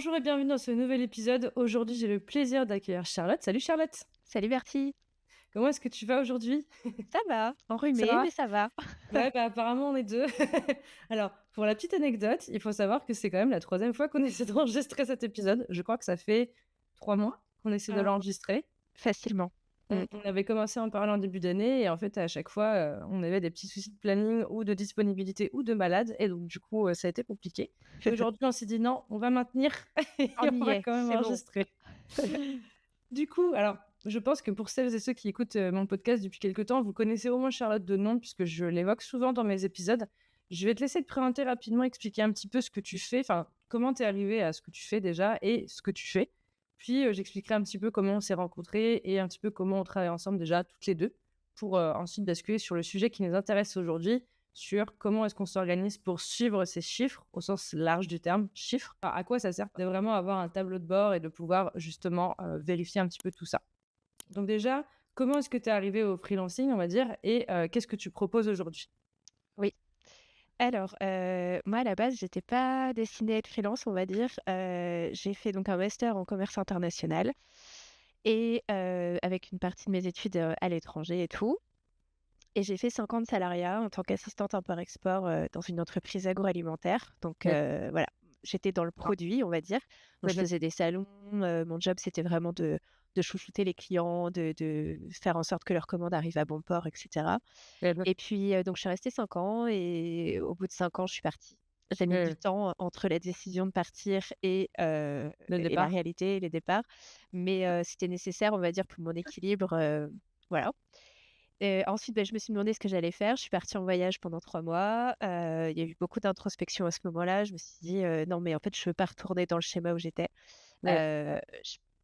Bonjour et bienvenue dans ce nouvel épisode. Aujourd'hui, j'ai le plaisir d'accueillir Charlotte. Salut Charlotte, Salut Bertie, comment est-ce que tu vas aujourd'hui? ça va, Ça enrhumée, va? mais ça va. Ouais, bah apparemment on est deux. Alors, pour la petite anecdote, il faut savoir que c'est quand même la troisième fois qu'on essaie d'enregistrer cet épisode. Je crois que ça fait 3 mois qu'on essaie de Ah, l'enregistrer. facilement. On, Mm. on avait commencé à en parler en début d'année et en fait, à chaque fois, on avait des petits soucis de planning ou de disponibilité ou de malade. Et donc, du coup, ça a été compliqué. Et aujourd'hui, on s'est dit non, on va maintenir et On on y va est, quand même c'est bon. enregistrer. Du coup, alors, je pense que pour celles et ceux qui écoutent mon podcast depuis quelque temps, vous connaissez au moins Charlotte de nom, puisque je l'évoque souvent dans mes épisodes. Je vais te laisser te présenter rapidement, expliquer un petit peu ce que tu fais, enfin, comment tu es arrivé à ce que tu fais déjà et ce que tu fais. Puis, j'expliquerai un petit peu comment on s'est rencontrés et un petit peu comment on travaille ensemble déjà, toutes les deux, pour ensuite basculer sur le sujet qui nous intéresse aujourd'hui, sur comment est-ce qu'on s'organise pour suivre ces chiffres, au sens large du terme, chiffres. À quoi ça sert de vraiment avoir un tableau de bord et de pouvoir justement vérifier un petit peu tout ça. Donc déjà, comment est-ce que tu es arrivé au freelancing, on va dire, et qu'est-ce que tu proposes aujourd'hui? Oui. Alors, moi à la base, j'étais pas destinée à être freelance, on va dire. J'ai fait donc un master en commerce international et avec une partie de mes études à l'étranger et tout. Et j'ai fait 5 ans de salariat en tant qu'assistante import-export dans une entreprise agroalimentaire. Donc D'accord. voilà, j'étais dans le produit, on va dire. Donc je Mhm. faisais des salons. Mon job, c'était vraiment de chouchouter les clients, de faire en sorte que leurs commandes arrivent à bon port, etc. Mhm. Et puis, donc je suis restée 5 ans et au bout de 5 ans, je suis partie. J'ai mis du Mhm. temps entre la décision de partir Le et la départ. réalité, les départs. Mais c'était nécessaire, on va dire, pour mon équilibre. Voilà. Ensuite, je me suis demandé ce que j'allais faire. Je suis partie en voyage pendant 3 mois. Il y a eu beaucoup d'introspection à ce moment-là. Je me suis dit: «Non, mais en fait, je veux pas retourner dans le schéma où j'étais». Ouais.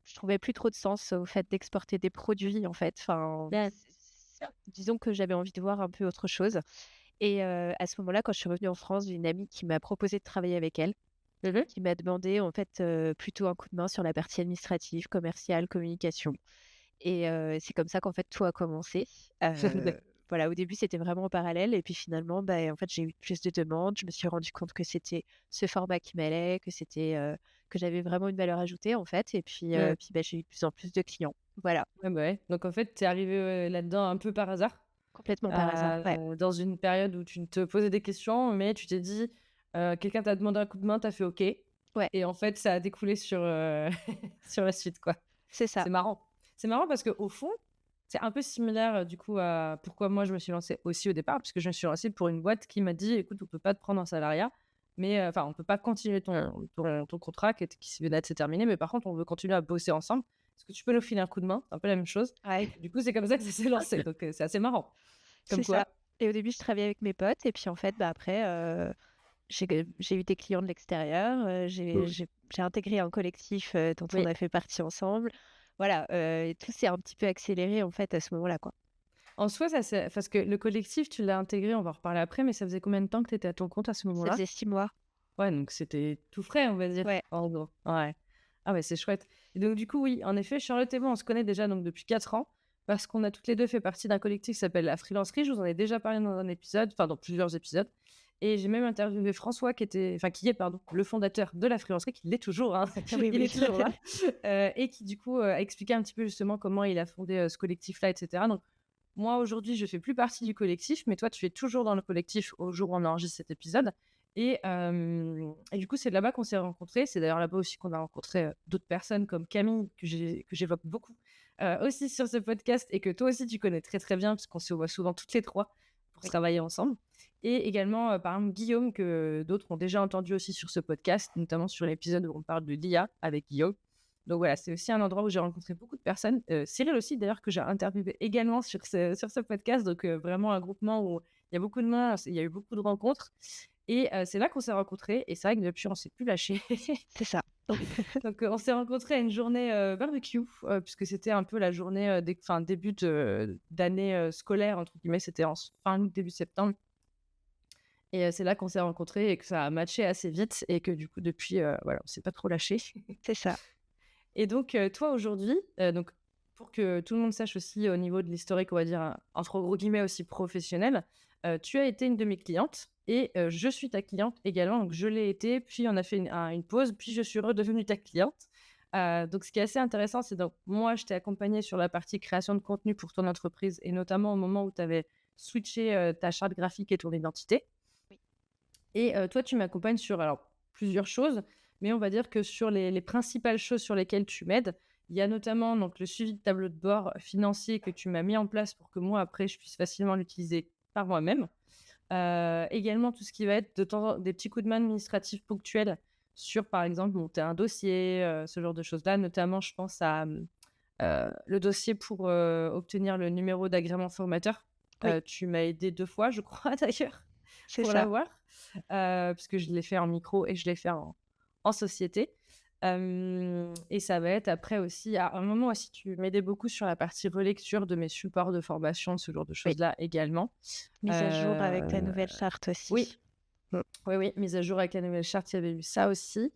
Je trouvais plus trop de sens au fait d'exporter des produits, en fait. Enfin, Ouais. disons que j'avais envie de voir un peu autre chose et à ce moment-là, quand je suis revenue en France, j'ai une amie qui m'a proposé de travailler avec elle, Mhm. qui m'a demandé, en fait, plutôt un coup de main sur la partie administrative, commerciale, communication. Et c'est comme ça qu'en fait tout a commencé. Voilà, au début, c'était vraiment en parallèle et puis finalement, en fait, j'ai eu plus de demandes. Je me suis rendu compte que c'était ce format qui m'allait, que c'était, que j'avais vraiment une valeur ajoutée, en fait et puis, Ouais. j'ai eu de plus en plus de clients. Voilà, Ouais, bah ouais. Donc en fait, tu es arrivé là-dedans un peu par hasard, complètement par hasard, ouais. dans une période où tu ne te posais des questions, mais tu t'es dit, quelqu'un t'a demandé un coup de main, tu as fait OK. Ouais, Et en fait, ça a découlé sur, sur la suite, quoi. c'est ça. C'est marrant. C'est marrant parce qu'au fond, c'est un peu similaire, du coup, à pourquoi moi je me suis lancée aussi au départ, puisque je me suis lancée pour une boîte qui m'a dit: «Écoute, on peut pas te prendre en salariat, mais enfin, on peut pas continuer ton contrat qui venait de se terminer, mais par contre, on veut continuer à bosser ensemble. Est-ce que tu peux nous filer un coup de main?» C'est un peu la même chose. Ouais, Du coup, c'est comme ça que ça s'est lancé, donc c'est assez marrant. Comme c'est ça quoi. et au début, je travaillais avec mes potes et puis en fait, après, j'ai eu des clients de l'extérieur, Mmh. j'ai intégré un collectif, dont on Oui. a fait partie ensemble. Voilà, et tout s'est un petit peu accéléré, en fait, à ce moment-là, quoi. En soi, ça c'est parce que le collectif, tu l'as intégré, on va en reparler après, mais ça faisait combien de temps que tu étais à ton compte à ce Ça moment-là? faisait 6 mois. Ouais, donc c'était tout frais, on va dire, Ouais, en gros. Ouais. Ah ouais, c'est chouette. Et donc du coup, oui, en effet, Charlotte et moi, on se connaît déjà donc depuis 4 ans parce qu'on a toutes les 2 fait partie d'un collectif qui s'appelle la Freelancerie. Je vous en ai déjà parlé dans un épisode, enfin dans plusieurs épisodes. Et j'ai même interviewé François qui est, pardon, le fondateur de la Freelancerie, qui l'est toujours, hein, oui, il oui. est toujours là, et qui du coup, a expliqué un petit peu justement comment il a fondé, ce collectif-là et cetera. Donc moi, aujourd'hui, je fais plus partie du collectif, mais toi, tu es toujours dans le collectif au jour où on enregistre cet épisode. Et du coup, c'est là-bas qu'on s'est rencontrés. C'est d'ailleurs là-bas aussi qu'on a rencontré d'autres personnes comme Camille, que j'évoque beaucoup aussi sur ce podcast et que toi aussi, tu connais très très bien, parce qu'on se voit souvent toutes les trois pour Oui, travailler ensemble. Et également, par exemple, Guillaume, que d'autres ont déjà entendu aussi sur ce podcast, notamment sur l'épisode où on parle de l'IA avec Guillaume. Donc voilà, c'est aussi un endroit où j'ai rencontré beaucoup de personnes. Cyril aussi, d'ailleurs, que j'ai interviewé également sur ce podcast. Donc vraiment un groupement où il y a beaucoup de monde, il y a eu beaucoup de rencontres. Et c'est là qu'on s'est rencontrés. Et c'est vrai que depuis, on s'est plus lâchés. c'est ça. Donc on s'est rencontrés à une journée barbecue, puisque c'était un peu la journée début d'année scolaire, entre guillemets. C'était en fin août, début septembre. Et c'est là qu'on s'est rencontrés et que ça a matché assez vite. Et que du coup, depuis, voilà, on s'est pas trop lâchés. C'est ça. Et donc, toi aujourd'hui, donc pour que tout le monde sache aussi au niveau de l'historique, on va dire, entre gros guillemets aussi professionnel, tu as été une de mes clientes et je suis ta cliente également. Donc je l'ai été, puis on a fait une pause, puis je suis redevenue ta cliente. Donc ce qui est assez intéressant, c'est donc moi, je t'ai accompagnée sur la partie création de contenu pour ton entreprise et notamment au moment où tu avais switché, ta charte graphique et ton identité. Oui. Et toi, tu m'accompagnes sur alors plusieurs choses, mais on va dire que sur les principales choses sur lesquelles tu m'aides, il y a notamment donc le suivi de tableau de bord financier que tu m'as mis en place pour que moi, après, je puisse facilement l'utiliser par moi-même. Également, tout ce qui va être des petits coups de main administratifs ponctuels sur, par exemple, monter un dossier, ce genre de choses-là. Notamment, je pense à le dossier pour obtenir le numéro d'agrément formateur. Oui, Tu m'as aidé 2 fois, je crois, d'ailleurs, c'est pour ça. l'avoir, puisque je l'ai fait en micro et je l'ai fait en société. Et ça va être après aussi, à un moment aussi, tu m'aidais beaucoup sur la partie relecture de mes supports de formation, ce genre de Oui, choses-là également. mise à jour avec la Heu, nouvelle charte oui, aussi. Mm. oui, oui, mise à jour avec la nouvelle charte, il y avait eu ça aussi.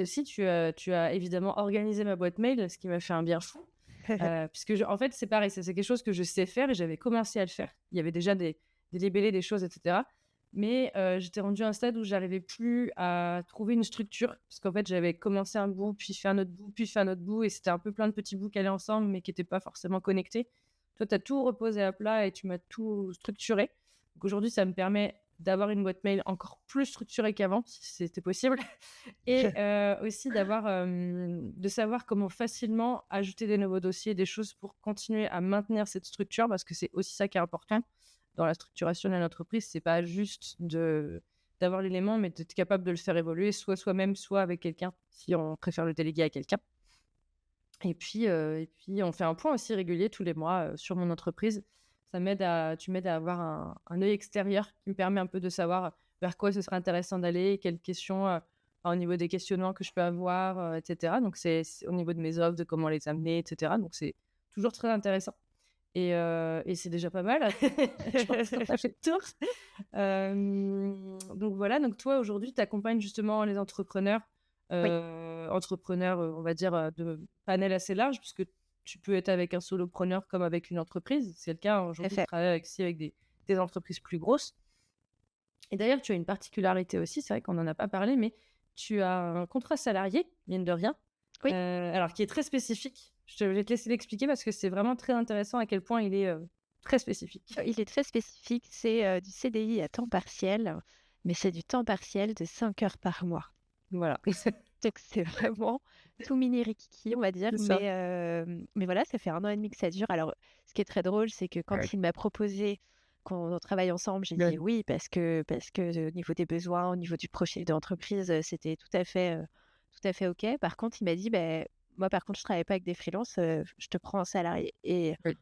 Aussi, tu as évidemment organisé ma boîte mail, ce qui m'a fait un bien fou. Puisque en fait, c'est pareil, c'est quelque chose que je sais faire et j'avais commencé à le faire. Il y avait déjà des libellés, des choses, etc. Mais j'étais rendue à un stade où j'arrivais plus à trouver une structure. Parce qu'en fait, j'avais commencé un bout, puis fait un autre bout, puis fait un autre bout. Et c'était un peu plein de petits bouts qui allaient ensemble, mais qui n'étaient pas forcément connectés. Toi, tu as tout reposé à plat et tu m'as tout structuré. Donc aujourd'hui, ça me permet d'avoir une boîte mail encore plus structurée qu'avant, si c'était possible. Et aussi de savoir comment facilement ajouter des nouveaux dossiers, des choses pour continuer à maintenir cette structure, parce que c'est aussi ça qui est important dans la structuration de l'entreprise. C'est pas juste d'avoir l'élément, mais d'être capable de le faire évoluer, soit soi-même, soit avec quelqu'un, si on préfère le déléguer à quelqu'un. Et puis, on fait un point aussi régulier tous les mois sur mon entreprise. Tu m'aides à avoir un œil extérieur qui me permet un peu de savoir vers quoi ce serait intéressant d'aller, quelles questions, au niveau des questionnements que je peux avoir, etc. Donc, c'est au niveau de mes offres, de comment les amener, etc. Donc, c'est toujours très intéressant. Et c'est déjà pas mal. Je pense qu'on a fait le tour. Donc voilà, donc toi, aujourd'hui, tu accompagnes justement les entrepreneurs, Oui, on va dire, de panel assez large, puisque tu peux être avec un solopreneur comme avec une entreprise. C'est le cas tout à aujourd'hui, tu fait. travailles avec des entreprises plus grosses. Et d'ailleurs, tu as une particularité aussi, c'est vrai qu'on n'en a pas parlé, mais tu as un contrat salarié, mine de rien, Oui, alors qui est très spécifique. Je vais te laisser l'expliquer parce que c'est vraiment très intéressant à quel point il est très spécifique. il est très spécifique. C'est du CDI à temps partiel, mais c'est du temps partiel de 5 heures par mois. Voilà, Donc c'est vraiment tout mini rikiki, on va dire. c'est ça. Mais voilà, ça fait 1 an et demi que ça dure. Alors, ce qui est très drôle, c'est que quand il m'a proposé qu'on travaille ensemble, j'ai Ouais. dit oui parce que au niveau des besoins, au niveau du projet d'entreprise, c'était tout à fait OK. Par contre, il m'a dit: «Beh, moi, par contre, je travaille pas avec des freelances, je te prends en salarié» et Oui.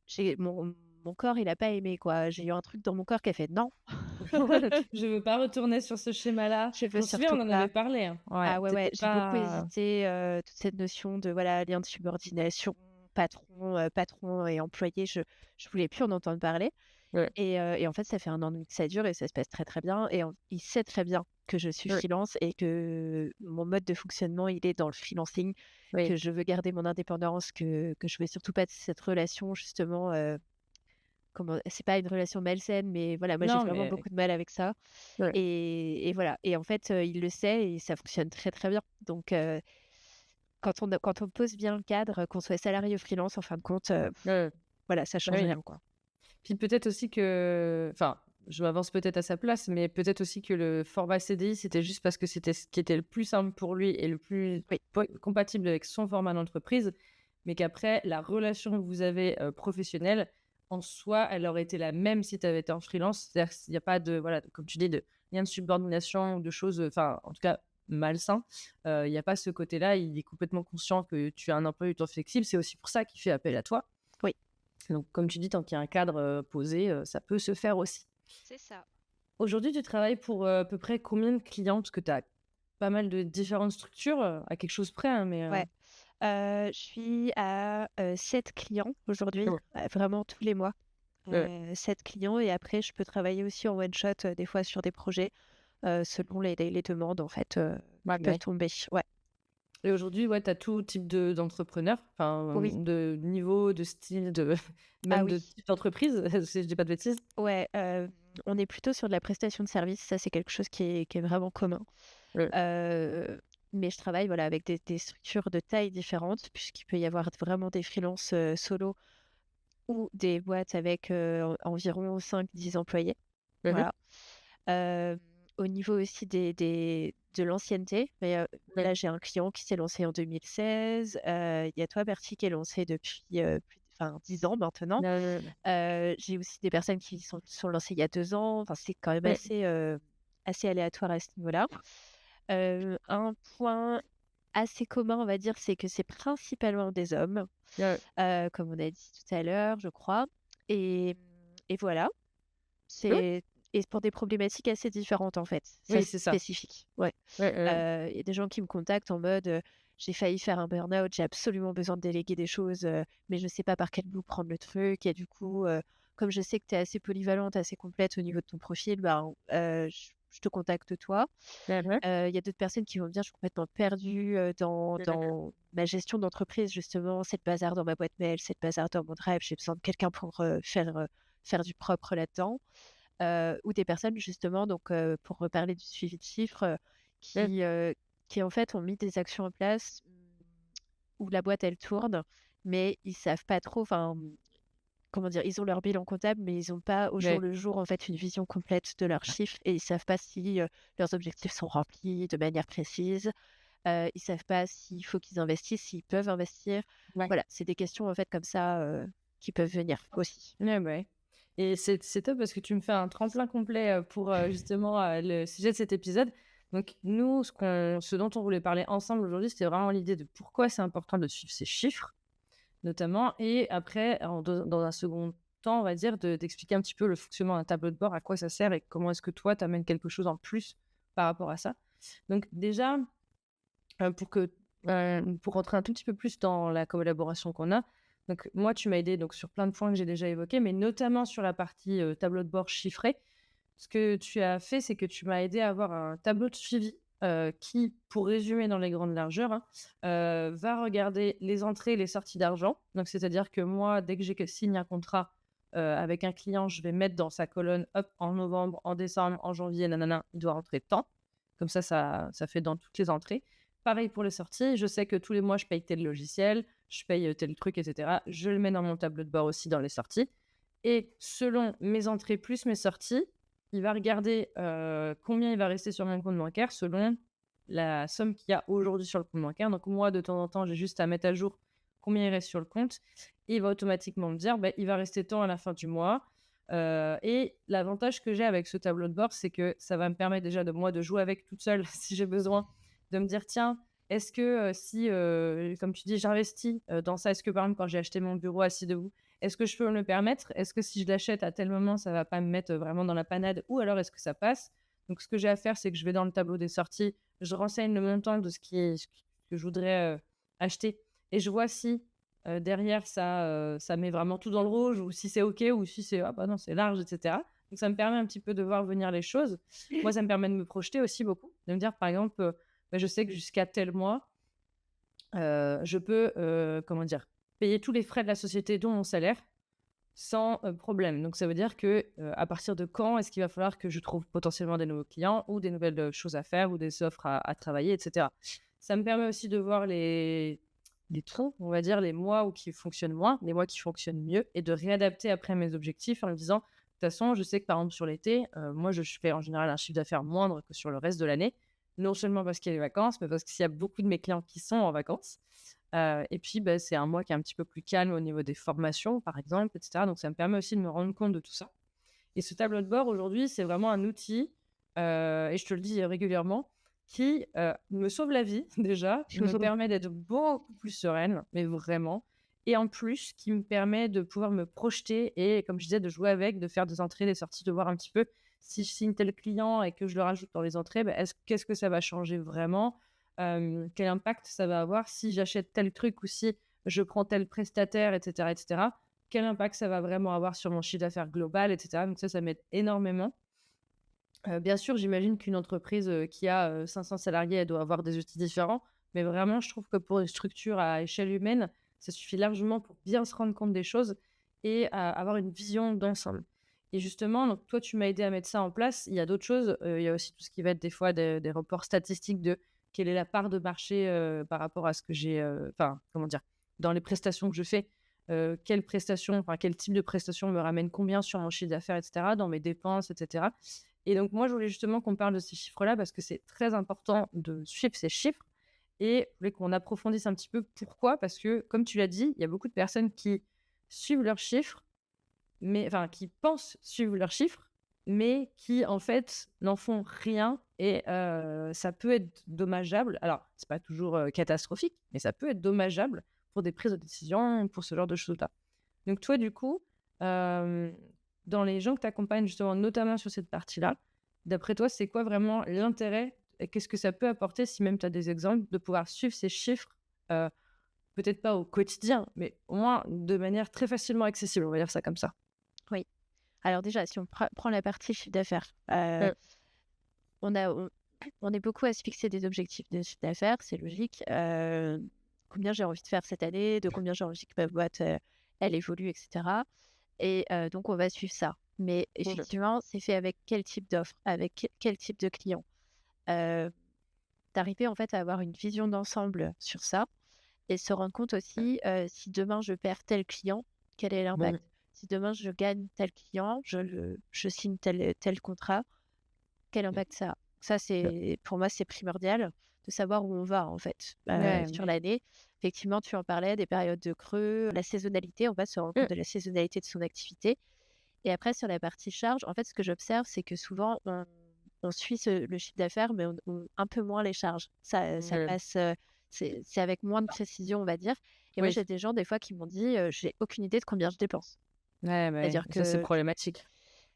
j'ai mon corps, il a pas aimé, quoi. J'ai eu un truc dans mon corps qui a fait: «Non, Je veux pas retourner sur ce schéma-là. je Je veux m'en souviens, surtout on en pas». avait parlé, hein. Ouais, Ah ouais, tu ouais, j'ai beaucoup pas hésité, toute cette notion de, voilà, lien de subordination, patron et employé, je voulais plus en entendre parler ouais, et en fait, ça fait 1 an et demi que ça dure et ça se passe très, très bien et il sait très bien que je suis ouais, freelance et que mon mode de fonctionnement, il est dans le freelancing, oui, que je veux garder mon indépendance, que je veux surtout pas de cette relation justement, comment c'est pas une relation malsaine, mais voilà, moi, j'ai non, vraiment mais beaucoup de mal avec ça ouais, et voilà et en fait, il le sait et ça fonctionne très, très bien donc quand on pose bien le cadre, qu'on soit salarié ou freelance, en fin de compte, ouais, voilà, ça bah, change oui. rien, quoi. Puis peut-être aussi que enfin, je m'avance peut-être à sa place, mais peut-être aussi que le format CDI, c'était juste parce que c'était ce qui était le plus simple pour lui et le plus Oui, compatible avec son format d'entreprise, mais qu'après, la relation que vous avez professionnelle, en soi, elle aurait été la même si tu avais été en freelance. C'est-à-dire qu'il n'y a pas de, voilà, comme tu dis, de lien de subordination ou de choses, enfin, en tout cas, malsain. Il n'y a pas ce côté-là. Il est complètement conscient que tu as un emploi du temps flexible. C'est aussi pour ça qu'il fait appel à toi. oui, Donc, comme tu dis, tant qu'il y a un cadre posé, ça peut se faire aussi. c'est ça. Aujourd'hui, tu travailles pour à peu près combien de clients? Parce que tu as pas mal de différentes structures, à quelque chose près, hein, mais Ouais, je suis à, 7 clients aujourd'hui, ouais, vraiment tous les mois, ouais, 7 clients et après je peux travailler aussi en one shot, des fois sur des projets, selon les demandes en fait, ouais, qui bah, peuvent oui. tomber. Ouais, Et aujourd'hui, ouais, tu as tout type d'entrepreneur, enfin, Oui, de niveau, de style, ah même oui. de type d'entreprise, si je dis pas de bêtises. Ouais, on est plutôt sur de la prestation de service, ça c'est quelque chose qui est vraiment commun. Ouais. Heu, mais je travaille, voilà, avec des structures de tailles différentes, puisqu'il peut y avoir vraiment des freelances, solo ou des boîtes avec, environ 5-10 employés. Mmh. Voilà. Hem, au niveau aussi de l'ancienneté, mais, Ouais. là j'ai un client qui s'est lancé en 2016, il y a toi, Bertie, qui est lancé depuis, plus enfin 10 ans maintenant. J'ai aussi des personnes qui sont lancées il y a 2 ans, enfin c'est quand même Ouais. assez aléatoire à ce niveau-là. Un point assez commun, on va dire, c'est que c'est principalement des hommes, Ouais. comme on a dit tout à l'heure, je crois, et et voilà. Oui, C'est et pour des problématiques assez différentes, en fait, c'est oui, assez c'est ça. spécifique, ouais. Ouais, Il y a des gens qui me contactent en mode, «J'ai failli faire un burn-out, j'ai absolument besoin de déléguer des choses, mais je ne sais pas par quel bout prendre le truc», et du coup, comme je sais que tu es assez polyvalente, assez complète au niveau de ton profil, ben, je te contacte toi. ouais. Il y a d'autres personnes qui vont me dire: «Je suis complètement perdue, dans ma gestion d'entreprise justement, c'est le bazar dans ma boîte mail, c'est le bazar dans mon drive, j'ai besoin de quelqu'un pour, faire du propre là-dedans». Ou des personnes justement, donc pour reparler du suivi de chiffres, Ouais. qui, heu, qui en fait ont mis des actions en place, où la boîte elle tourne, mais ils savent pas trop, enfin, comment dire? Ils ont leur bilan comptable, mais ils ont pas au jour Ouais. le jour, en fait, une vision complète de leurs chiffres, et ils savent pas si, leurs objectifs sont remplis de manière précise. Ils savent pas s'il faut qu'ils investissent, s'ils peuvent investir. Ouais. Voilà, c'est des questions en fait comme ça, qui peuvent venir aussi. Ouais, bah, ouais. Et c'est top parce que tu me fais un tremplin complet, pour, justement, le sujet de cet épisode. Donc nous, ce dont on voulait parler ensemble aujourd'hui, c'était vraiment l'idée de pourquoi c'est important de suivre ces chiffres, notamment, et après, dans un second temps, on va dire, d'expliquer un petit peu le fonctionnement d'un tableau de bord, à quoi ça sert et comment est-ce que toi, tu amènes quelque chose en plus par rapport à ça. Donc déjà, pour rentrer un tout petit peu plus dans la collaboration qu'on a, donc moi, tu m'as aidé donc sur plein de points que j'ai déjà évoqués, mais notamment sur la partie, tableau de bord chiffré. Ce que tu as fait, c'est que tu m'as aidé à avoir un tableau de suivi, qui, pour résumer dans les grandes largeurs, hein, va regarder les entrées et les sorties d'argent. Donc c'est-à-dire que moi, dès que signe un contrat, avec un client, je vais mettre dans sa colonne, hop, en novembre, en décembre, en janvier, nanana, il doit rentrer tant. Comme ça fait dans toutes les entrées. Pareil pour les sorties, je sais que tous les mois, je paye tel logiciel, je paye, tel truc et cetera. Je le mets dans mon tableau de bord aussi dans les sorties, et selon mes entrées plus mes sorties, il va regarder, combien il va rester sur mon compte bancaire selon la somme qu'il y a aujourd'hui sur le compte bancaire. Donc moi, de temps en temps, j'ai juste à mettre à jour combien il reste sur le compte, et il va automatiquement me dire: «Beh, il va rester tant à la fin du mois». Et l'avantage que j'ai avec ce tableau de bord, c'est que ça va me permettre déjà de moi de jouer avec toute seule si j'ai besoin, de me dire: «Tiens, est-ce que, si, comme tu dis, j'investis, dans ça, est-ce que par exemple quand j'ai acheté mon bureau assis debout, est-ce que je peux me le permettre? Est-ce que si je l'achète à tel moment, ça va pas me mettre, vraiment dans la panade, ou alors est-ce que ça passe?» Donc ce que j'ai à faire, c'est que je vais dans le tableau des sorties, je renseigne le montant de ce que je voudrais, acheter, et je vois si, derrière ça met vraiment tout dans le rouge, ou si c'est OK, ou si c'est: «Ah bah non, c'est large» et cetera. Donc ça me permet un petit peu de voir venir les choses. Moi, ça me permet de me projeter aussi beaucoup, de me dire par exemple, bah, je sais que jusqu'à tel mois, je peux, comment dire? Payer tous les frais de la société, dont mon salaire, sans, problème. Donc ça veut dire que, à partir de quand est-ce qu'il va falloir que je trouve potentiellement des nouveaux clients, ou des nouvelles, choses à faire, ou des offres à travailler et cetera. Ça me permet aussi de voir les trous, on va dire, les mois où qui fonctionnent moins, les mois qui fonctionnent mieux, et de réadapter après mes objectifs en me disant: «De toute façon, je sais que par exemple sur l'été, moi je fais en général un chiffre d'affaires moindre que sur le reste de l'année». Non seulement parce qu'il y a les vacances, mais parce qu'il y a beaucoup de mes clients qui sont en vacances. Et puis, bah, c'est un mois qui est un petit peu plus calme au niveau des formations, par exemple, et cetera. Donc ça me permet aussi de me rendre compte de tout ça. Et ce tableau de bord, aujourd'hui, c'est vraiment un outil, et je te le dis régulièrement, qui, me sauve la vie déjà, me permet d'être beaucoup plus sereine, mais vraiment, et en plus, qui me permet de pouvoir me projeter et, comme je disais, de jouer avec, de faire des entrées, des sorties, de voir un petit peu si je signe tel client et que je le rajoute dans les entrées, bah, qu'est-ce que ça va changer vraiment? Quel impact ça va avoir si j'achète tel truc, ou si je prends tel prestataire, et cetera, et cetera? Quel impact ça va vraiment avoir sur mon chiffre d'affaires global, et cetera. Donc ça m'aide énormément. Bien sûr, j'imagine qu'une entreprise, qui a, 500 salariés, elle doit avoir des outils différents. Mais vraiment, je trouve que pour une structure à échelle humaine, ça suffit largement pour bien se rendre compte des choses et avoir une vision d'ensemble. Et justement, donc toi, tu m'as aidé à mettre ça en place. Il y a d'autres choses. Il y a aussi tout ce qui va être des fois des reports statistiques de quelle est la part de marché par rapport à ce que j'ai, enfin, comment dire, dans les prestations que je fais. Quelle prestation, enfin, quel type de prestation me ramène combien sur mon chiffre d'affaires, etc., dans mes dépenses, etc. Et donc, moi, je voulais justement qu'on parle de ces chiffres-là parce que c'est très important de suivre ces chiffres et je voulais qu'on approfondisse un petit peu pourquoi. Parce que, comme tu l'as dit, il y a beaucoup de personnes qui suivent leurs chiffres, mais enfin, qui pensent suivre leurs chiffres, mais qui, en fait, n'en font rien et ça peut être dommageable. Alors, c'est pas toujours catastrophique, mais ça peut être dommageable pour des prises de décision, pour ce genre de choses-là. Donc toi, du coup, hem, dans les gens que tu accompagnes justement, notamment sur cette partie-là, d'après toi, c'est quoi vraiment l'intérêt et qu'est-ce que ça peut apporter, si même tu as des exemples, de pouvoir suivre ces chiffres, heu, peut-être pas au quotidien, mais au moins de manière très facilement accessible, on va dire ça comme ça? Oui. Alors déjà, si on prend la partie chiffre d'affaires, Mmh. on a on est beaucoup à se fixer des objectifs de chiffre d'affaires, c'est logique. Combien j'ai envie de faire cette année, de combien j'ai envie que ma boîte, elle évolue et cetera et donc on va suivre ça. Mais Mmh. effectivement, c'est fait avec quel type d'offre, avec quel type de client? Heu, D'arriver en fait à avoir une vision d'ensemble sur ça et se rendre compte aussi, si demain je perds tel client, quel est Mmh. l'impact? Si demain je gagne tel client, je signe tel contrat, quel impact ça a? Ça, c'est pour moi, c'est primordial de savoir où on va, en fait, Ouais, sur ouais. l'année. Effectivement, tu en parlais, des périodes de creux, la saisonnalité, on va se rendre Mmh. compte de la saisonnalité de son activité et après sur la partie charge, en fait, ce que j'observe, c'est que souvent on suit le chiffre d'affaires, mais on un peu moins les charges. Ça Mmh. passe, c'est avec moins de précision, on va dire et moi, Oui. j'ai des gens, des fois, qui m'ont dit: «J'ai aucune idée de combien je dépense». Ouais, bah, oui, C'est-à-dire ça, c'est que problématique.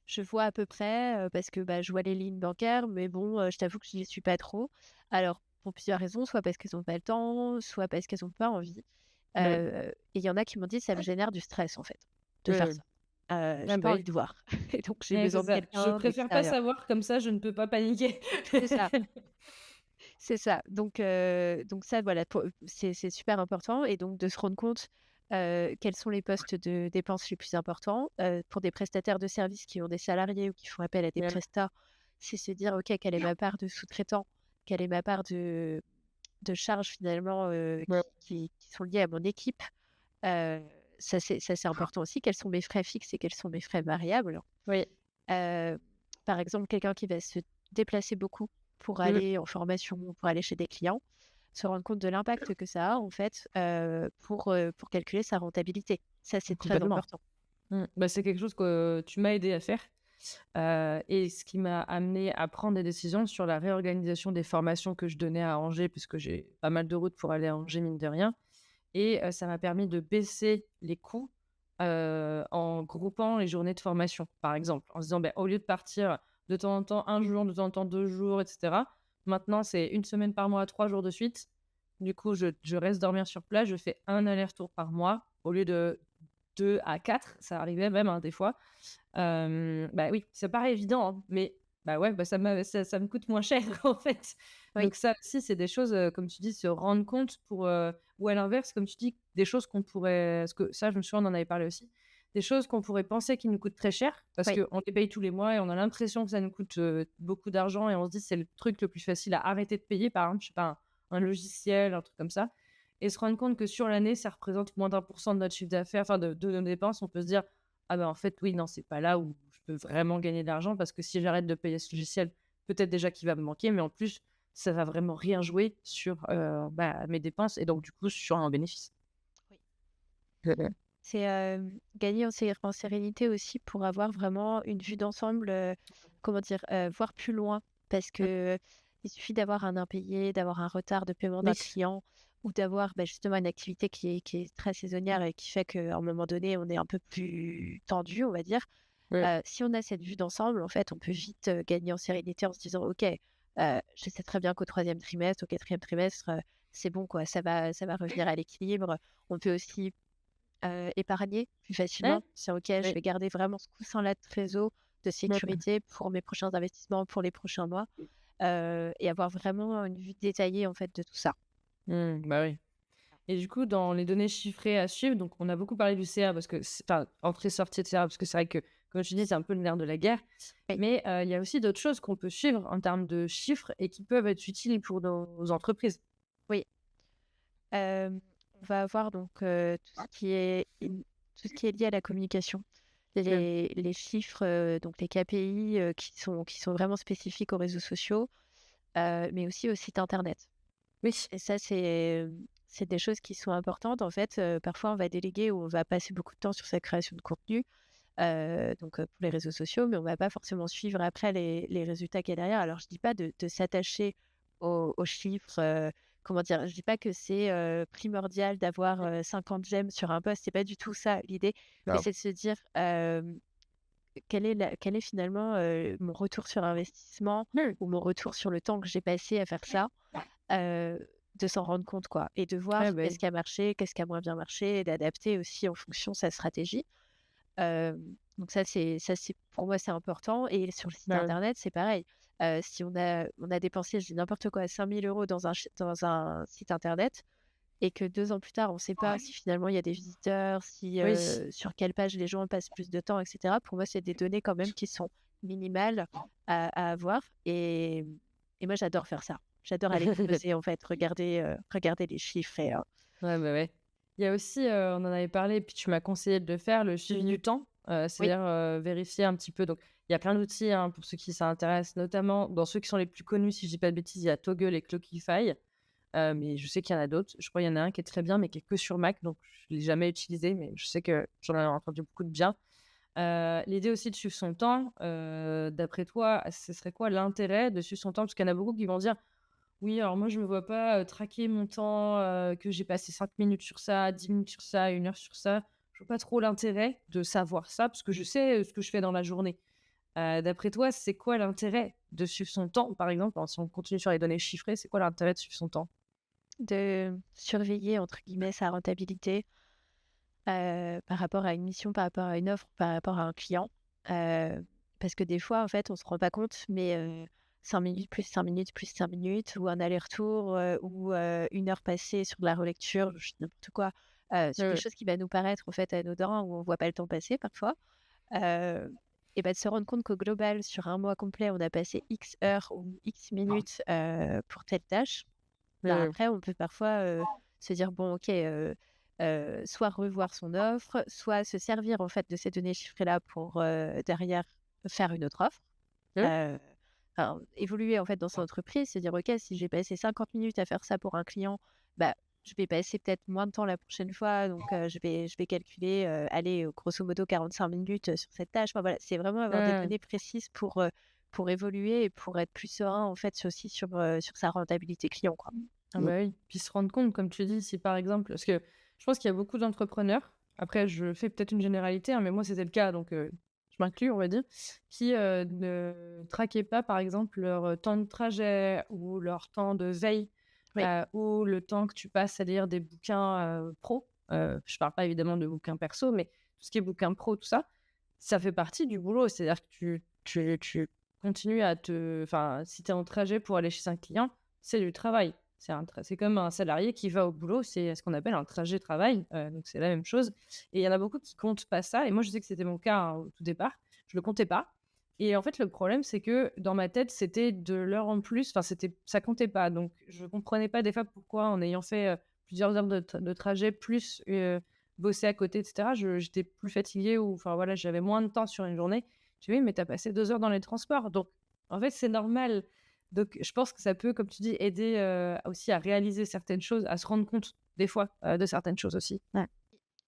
je vois à peu près, parce que, bah, je vois les lignes bancaires, mais bon, je t'avoue que j'y suis pas trop. Alors, pour plusieurs raisons, soit parce qu'elles ont pas le temps, soit parce qu'elles ont pas envie. Mmh. Et il y en a qui m'ont dit: «Ça me génère du stress, en fait, de faire Mmh. ça. Ah J'ai bah, pas envie oui. de voir et donc j'ai Ouais, c'est besoin de ça. Je quelqu'un préfère pas d'extérieur». savoir, comme ça, je ne peux pas paniquer. C'est ça, c'est ça. Donc ça, voilà, c'est super important et donc de se rendre compte, quels sont les postes de dépenses les plus importants. Pour des prestataires de services qui ont des salariés ou qui font appel à des Mmh. prestats, c'est se dire: «OK, quelle est ma part de sous-traitant? Quelle est ma part de charges finalement, Ouais. qui sont liées à mon équipe?» heu, ça c'est important aussi. Quels sont mes frais fixes et quels sont mes frais variables? Oui. Heu, Par exemple, quelqu'un qui va se déplacer beaucoup pour Mmh. aller en formation, pour aller chez des clients, se rendre compte de l'impact que ça a en fait, pour calculer sa rentabilité. Ça, c'est très Complètement. important. Mmh. Bah, c'est quelque chose que tu m'as aidé à faire, et ce qui m'a amené à prendre des décisions sur la réorganisation des formations que je donnais à Angers, puisque j'ai pas mal de routes pour aller à Angers, mine de rien. Et ça m'a permis de baisser les coûts, en groupant les journées de formation, par exemple. En se disant: «Beh, au lieu de partir de temps en temps 1 jour, de temps en temps 2 jours et cetera, maintenant c'est 1 semaine par mois, 3 jours de suite. Du coup, je reste dormir sur place, je fais un aller-retour par mois au lieu de 2 à 4, ça arrivait même, hein, des fois. Bah, oui, ça paraît évident, hein, mais bah, ouais, bah, ça me coûte moins cher, en fait. Oui, Donc ça aussi, c'est des choses, comme tu dis, se rendre compte pour, ou à l'inverse, comme tu dis, des choses qu'on pourrait parce que ça, je me souviens, on en avait parlé aussi, des choses qu'on pourrait penser qui nous coûtent très cher parce oui, qu'on les paye tous les mois et on a l'impression que ça nous coûte, beaucoup d'argent et on se dit: «C'est le truc le plus facile à arrêter de payer», par exemple, je sais pas, un logiciel, un truc comme ça et se rendre compte que sur l'année, ça représente moins d'1 % de notre chiffre d'affaires, enfin de nos dépenses. On peut se dire: «Ah bah, en fait, oui, non, c'est pas là où je peux vraiment gagner de l'argent parce que si j'arrête de payer ce logiciel, peut-être déjà qu'il va me manquer, mais en plus, ça va vraiment rien jouer sur, bah, mes dépenses et donc du coup, sur un bénéfice». oui. Mmh. C'est, gagner en sérénité aussi pour avoir vraiment une vue d'ensemble, comment dire? Voir plus loin parce Mmh. que il suffit d'avoir un impayé, d'avoir un retard de paiement d'un Oui. client ou d'avoir, bah, justement une activité qui est très saisonnière et qui fait qu'à un moment donné, on est un peu plus tendu, on va dire. Mmh. Si on a cette vue d'ensemble, en fait, on peut vite, gagner en sérénité en se disant: «OK, je sais très bien qu'au troisième trimestre, au quatrième trimestre, c'est bon quoi, ça va revenir à l'équilibre». On peut aussi épargner plus Ouais. facilement. C'est OK, je Oui. vais garder vraiment ce coussin-là de trésor, de Mmh. sécurité pour mes prochains investissements, pour les prochains mois, et avoir vraiment une vue détaillée, en fait, de tout ça. Bah oui. Et du coup, dans les données chiffrées à suivre, donc on a beaucoup parlé du CA parce que enfin, entrée-sortie, etc. Parce que c'est vrai que, comme je dis, c'est un peu le nerf de la guerre. Oui. Mais il y a aussi d'autres choses qu'on peut suivre en termes de chiffres et qui peuvent être utiles pour nos entreprises. Oui. On va avoir donc tout ce qui est lié à la communication. Mm. Les chiffres, donc les KPI, qui sont vraiment spécifiques aux réseaux sociaux, mais aussi au site internet. Oui. Et ça, c'est des choses qui sont importantes. En fait, parfois, on va déléguer ou on va passer beaucoup de temps sur sa création de contenu, pour les réseaux sociaux, mais on va pas forcément suivre après les résultats qu'il y a derrière. Alors je dis pas de s'attacher aux chiffres, comment dire? Je dis pas que c'est, primordial d'avoir, 50 j'aime sur un post, c'est pas du tout ça l'idée, mais Ah. c'est de se dire, quel est finalement, mon retour sur investissement Mm. ou mon retour sur le temps que j'ai passé à faire ça? De s'en rendre compte quoi et de Ouais, voir bah qu'est-ce oui. qui a marché, qu'est-ce qui a moins bien marché et d'adapter aussi en fonction de sa stratégie. Donc ça c'est pour moi c'est important et sur le site Bah, internet, c'est pareil. Si on a dépensé, je dis n'importe quoi, 5 000 € dans un site internet et que 2 ans plus tard, on ne sait pas si finalement il y a des visiteurs, si, oui. sur quelle page les gens passent plus de temps et cetera. Pour moi, c'est des données quand même qui sont minimales à avoir et moi j'adore faire ça. J'adore aller creuser en fait, regarder les chiffres et Ouais, bah, ouais. Il y a aussi, on en avait parlé et puis tu m'as conseillé de le faire, le suivi du temps, oui, c'est-à-dire, vérifier un petit peu donc il y a plein d'outils, hein, pour ceux qui s'intéressent, notamment dans ceux qui sont les plus connus, si je dis pas de bêtises, il y a Toggle et Clockify, mais je sais qu'il y en a d'autres. Je crois qu'il y en a un qui est très bien, mais qui est que sur Mac, donc je l'ai jamais utilisé, mais je sais que j'en ai entendu beaucoup de bien. L'idée aussi de suivre son temps, d'après toi, ce serait quoi l'intérêt de suivre son temps? Parce qu'il y en a beaucoup qui vont dire: oui, alors moi, je me vois pas, traquer mon temps, que j'ai passé 5 minutes sur ça, 10 minutes sur ça, 1 heure sur ça. Je vois pas trop l'intérêt de savoir ça, parce que je sais, ce que je fais dans la journée. D'après toi, c'est quoi l'intérêt de suivre son temps, par exemple? Alors, si on continue sur les données chiffrées, c'est quoi l'intérêt de suivre son temps? de surveiller entre guillemets «sa rentabilité», par rapport à une mission, par rapport à une offre, par rapport à un client. Parce que des fois, en fait, on se rend pas compte, mais 5 minutes plus 5 minutes plus 5 minutes ou un aller-retour, ou 1 heure passée sur de la relecture, je dis n'importe quoi, sur des Heu, choses qui va nous paraître, en fait, anodin, où on voit pas le temps passer parfois. Heu et bah, de se rendre compte qu'au global, sur un mois complet, on a passé X heures ou X minutes, pour telle tâche. Bah, heu, après, on peut parfois, se dire: «Bon OK», soit revoir son offre, soit se servir en fait de ces données chiffrées-là pour, derrière faire une autre offre. heu, Heu, enfin, évoluer en fait dans son entreprise, se dire: «OK, si j'ai passé 50 minutes à faire ça pour un client, bah, je vais passer peut-être moins de temps la prochaine fois, donc je vais calculer, allez, grosso modo 45 minutes, sur cette tâche». Enfin voilà, c'est vraiment avoir des mmh. données précises pour évoluer et pour être plus serein en fait aussi sur sa rentabilité client, quoi. Ah bah, oui, puis se rendre compte, comme tu dis, si par exemple parce que je pense qu'il y a beaucoup d'entrepreneurs, après je fais peut-être une généralité, hein, mais moi c'était le cas donc je m'inclus, on va dire, qui, ne traquaient pas, par exemple, leur, temps de trajet ou leur temps de veille, Oui. ou le temps que tu passes à lire des bouquins, pro. Je parle pas évidemment de bouquins perso, mais tout ce qui est bouquins pro, tout ça, ça fait partie du boulot. C'est-à-dire que tu continues à te enfin, si tu es en trajet pour aller chez un client, c'est du travail. C'est comme un salarié qui va au boulot, c'est ce qu'on appelle un trajet travail, donc c'est la même chose et il y en a beaucoup qui comptent pas ça et moi je sais que c'était mon cas, hein, au tout départ. Je le comptais pas et en fait, le problème, c'est que dans ma tête, c'était de l'heure en plus, enfin ça comptait pas donc je comprenais pas des fois pourquoi en ayant fait, plusieurs heures de trajet plus, bosser à côté et cetera, j'étais plus fatiguée ou enfin voilà, j'avais moins de temps sur une journée. Je dis: «Oui, mais tu as passé 2 heures dans les transports», donc en fait, c'est normal. Donc je pense que ça peut, comme tu dis, aider, aussi à réaliser certaines choses, à se rendre compte des fois, de certaines choses aussi. Ouais.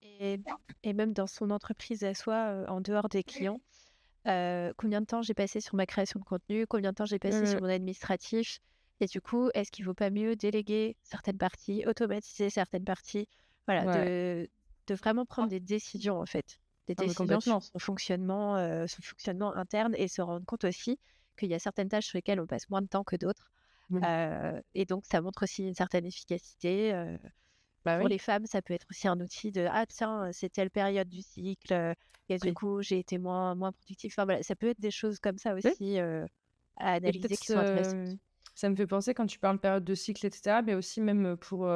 Et et même dans son entreprise à soi, en dehors des clients, combien de temps j'ai passé sur ma création de contenu? Combien de temps j'ai passé sur Mmh. mon administratif? Et du coup, est-ce qu'il vaut pas mieux déléguer certaines parties, automatiser certaines parties? Voilà, Ouais. de vraiment prendre des décisions, en fait. Des Ah mais décisions sur complètement. son fonctionnement interne et se rendre compte aussi qu'il y a certaines tâches sur lesquelles on passe moins de temps que d'autres. Mmh. Et donc ça montre aussi une certaine efficacité. Bah Pour oui. les femmes, ça peut être aussi un outil de: «Ah tiens, c'est telle période du cycle, et du Oui. coup, j'ai été moins productive». Enfin voilà, ça peut être des choses comme ça Oui aussi, à et analyser peut-être qui sont intéressantes. Ça me fait penser quand tu parles de période de cycle, et cetera, mais aussi même, pour,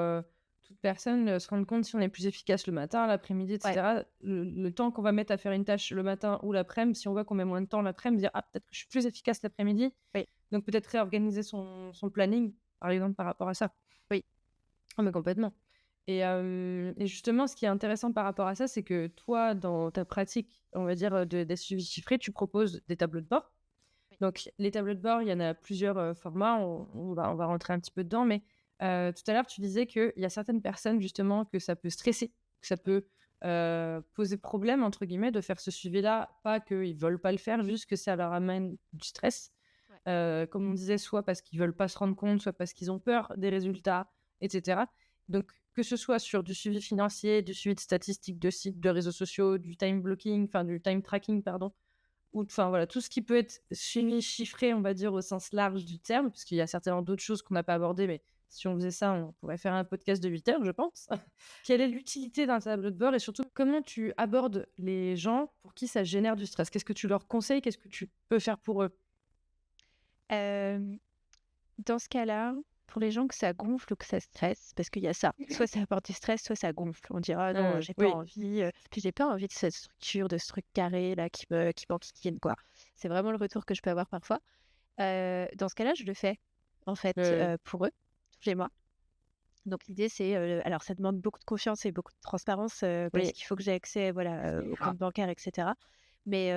toute personne, se rendre compte si on est plus efficace le matin, l'après-midi, et Ouais, cetera. Le temps qu'on va mettre à faire une tâche le matin ou l'après-midi, si on voit qu'on met moins de temps l'après-midi, dire: «Ah, peut-être que je suis plus efficace l'après-midi», oui, donc peut-être réorganiser son planning, par exemple, par rapport à ça. oui. Ah mais complètement. Et justement, ce qui est intéressant par rapport à ça, c'est que toi, dans ta pratique, on va dire, des suivis chiffrés, tu proposes des tableaux de bord. Oui. Donc les tableaux de bord, il y en a plusieurs, formats, on va rentrer un petit peu dedans, mais tout à l'heure, tu disais qu'il y a certaines personnes, justement, que ça peut stresser, que ça peut, «poser problème» entre guillemets de faire ce suivi-là. Pas qu'ils veulent pas le faire, juste que ça leur amène du stress. Ouais. Comme on disait, soit parce qu'ils veulent pas se rendre compte, soit parce qu'ils ont peur des résultats, et cetera. Donc, que ce soit sur du suivi financier, du suivi de statistiques de sites, de réseaux sociaux, du time blocking, enfin du time tracking, pardon, ou enfin voilà, tout ce qui peut être suivi, chiffré, on va dire au sens large du terme, parce qu'il y a certainement d'autres choses qu'on n'a pas abordées, mais si on faisait ça, on pourrait faire un podcast de 8 heures, je pense. Quelle est l'utilité d'un tableau de bord et surtout comment tu abordes les gens pour qui ça génère du stress? Qu'est-ce que tu leur conseilles? Qu'est-ce que tu peux faire pour eux? Hem, Dans ce cas-là, pour les gens que ça gonfle ou que ça stresse, parce qu'il y a ça, soit ça apporte du stress, soit ça gonfle. On dira: «Ah non, j'ai pas Oui. envie», puis j'ai pas envie de cette structure, de ce truc carré là qui m'enquiquine, quoi. C'est vraiment le retour que je peux avoir parfois. Dans ce cas-là, je le fais, en fait, Heu, pour eux, tous les mois. Donc l'idée, c'est, alors ça demande beaucoup de confiance et beaucoup de transparence, parce oui. qu'il faut que j'ai accès, voilà, au compte bancaire et cetera. Mais,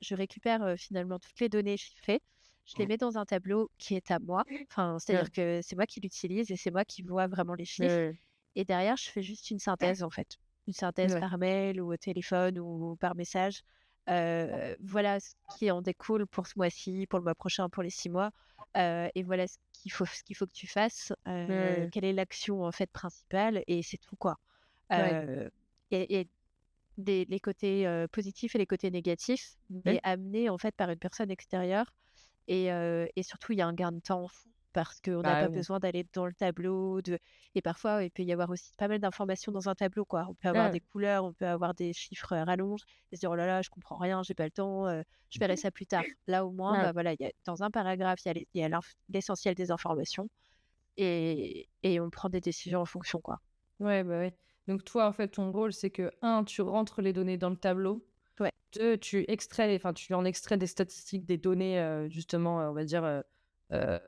je récupère, finalement toutes les données chiffrées. Je les mets dans un tableau qui est à moi. Enfin, c'est-à-dire Heu, que c'est moi qui l'utilise et c'est moi qui vois vraiment les chiffres heu, et derrière, je fais juste une synthèse, en fait. Une synthèse ouais. par mail ou au téléphone ou par message. Voilà ce qui en découle pour ce mois-ci, pour le mois prochain, pour les 6 mois. Et voilà ce qu'il faut que tu fasses, Ouais, quelle est l'action, en fait, principale et c'est tout, quoi. ouais. Heu et des les côtés, positifs et les côtés négatifs, mais Ouais. amenés, en fait, par une personne extérieure et surtout, il y a un gain de temps fou parce qu'on n'a Bah, pas oui. besoin d'aller dans le tableau et parfois, il peut y avoir aussi pas mal d'informations dans un tableau, quoi. On peut avoir Ouais. des couleurs, on peut avoir des chiffres, rallonges et se dire: «Oh là là, je comprends rien, j'ai pas le temps, je verrai ça plus tard». Là, au moins, Ouais. bah, voilà, il y a dans un paragraphe, il y a l'essentiel des informations et on prend des décisions en fonction, quoi. Ouais, bah, ouais. Donc toi, en fait, ton rôle, c'est que un, tu rentres les données dans le tableau. Ouais, 2, tu en extrais des statistiques, des données, justement, on va dire, heu,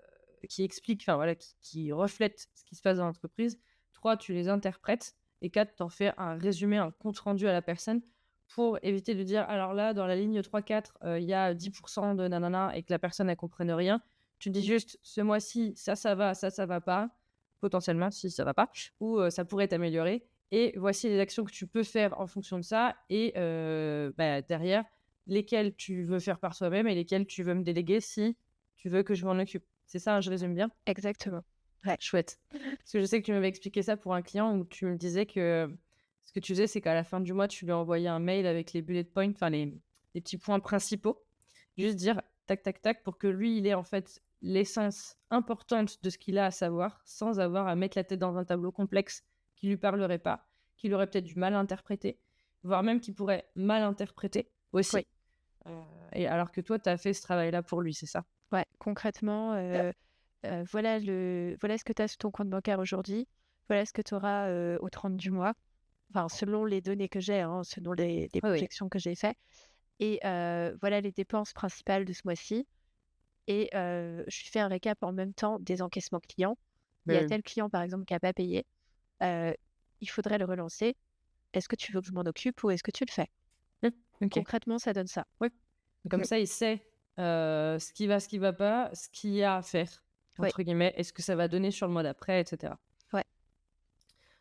qui expliquent, enfin voilà, qui reflètent ce qui se passe dans l'entreprise. 3, tu les interprètes et 4, tu en fais un résumé, un compte rendu à la personne pour éviter de dire: «Alors là, dans la ligne 3-4, il y a 10 de nanana» et que la personne, elle comprenne rien. Tu dis juste: «Ce mois-ci, ça va, ça va pas», potentiellement, si ça va pas, ou «Ça pourrait être amélioré». Et voici les actions que tu peux faire en fonction de ça et bah, derrière, lesquelles tu veux faire par toi-même et lesquelles tu veux me déléguer si tu veux que je m'en occupe. C'est ça, hein, je résume bien? exactement. Ouais. Chouette. Parce que je sais que tu m'avais expliqué ça pour un client où tu me disais que ce que tu faisais, c'est qu'à la fin du mois, tu lui envoyais un mail avec les bullet points, enfin les petits points principaux. Juste dire tac, tac, tac pour que lui, il ait en fait l'essence importante de ce qu'il a à savoir sans avoir à mettre la tête dans un tableau complexe qui lui parlerait pas, qu'il aurait peut-être du mal à interpréter, voire même qu'il pourrait mal interpréter Oui. aussi. Heu et alors que toi, tu as fait ce travail-là pour lui, c'est ça? Ouais, concrètement, voilà ce que tu as sur ton compte bancaire aujourd'hui, voilà ce que tu auras, au 30 du mois, enfin selon les données que j'ai, hein, selon les Oui, oui. projections que j'ai fait et voilà les dépenses principales de ce mois-ci et je fais un récap en même temps des encaissements clients. Il y a Beh, tel client par exemple qui a pas payé, heu, il faudrait le relancer. Est-ce que tu veux que je m'en occupe ou est-ce que tu le fais? mmh, OK. Concrètement, ça donne ça. Ouais. Comme Mmh. ça, il sait, ce qui va pas, ce qu'il y a à faire, Ouais, entre guillemets et ce que ça va donner sur le mois d'après et cetera. ouais,